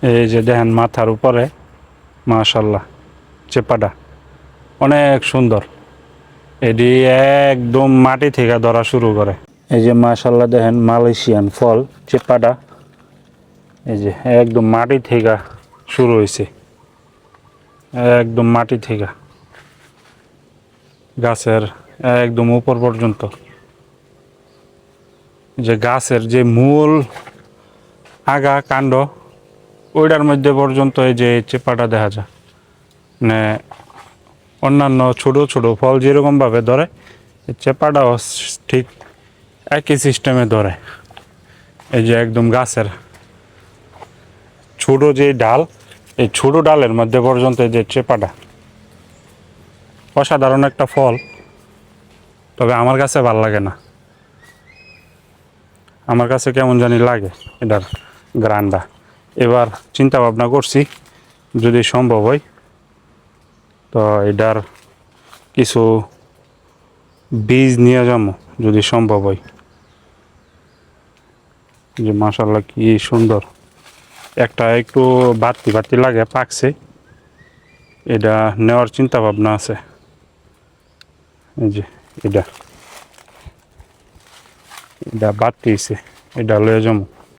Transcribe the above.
এই যে দেখেন মাথার উপরে মাশাআল্লাহ চেপাটা অনেক সুন্দর। এটি একদম মাটি থেকে ধরা শুরু করে। এই যে মাশাআল্লাহ দেখেন মালয়েশিয়ান ফল চেপাটা, এই যে একদম মাটি থেকে শুরু হয়েছে, একদম মাটি থেকে গাছের একদম উপর পর্যন্ত। যে গাছের যে মূল আগা কাণ্ড ওইটার মধ্যে পর্যন্ত এই যে চেপাটা দেখা যায়। মানে অন্যান্য ছোট ছোট ফল যেরকমভাবে ধরে চেপাটাও ঠিক একই সিস্টেমে ধরে। এই যে একদম গাছের ছোট যে ডাল, এই ছোট ডালের মধ্যে পর্যন্ত এই যে চেপাটা, অসাধারণ একটা ফল। তবে আমার কাছে ভাল লাগে না, আমার কাছে কেমন জানি লাগে এটার গ্রানটা। এবার চিন্তা ভাবনা করছি যদি সম্ভব হয় তো এটার কিছু বীজ নিয়ে যাবো যদি সম্ভব হয়। যে মাশাআল্লাহ কি সুন্দর, একটা একটু বাড়তি বাড়তি লাগে পাকছে, এটা নেওয়ার চিন্তা ভাবনা আছে। এই যে এটা এটা বাড়তি হয়েছে, এটা লয়ে যাবো।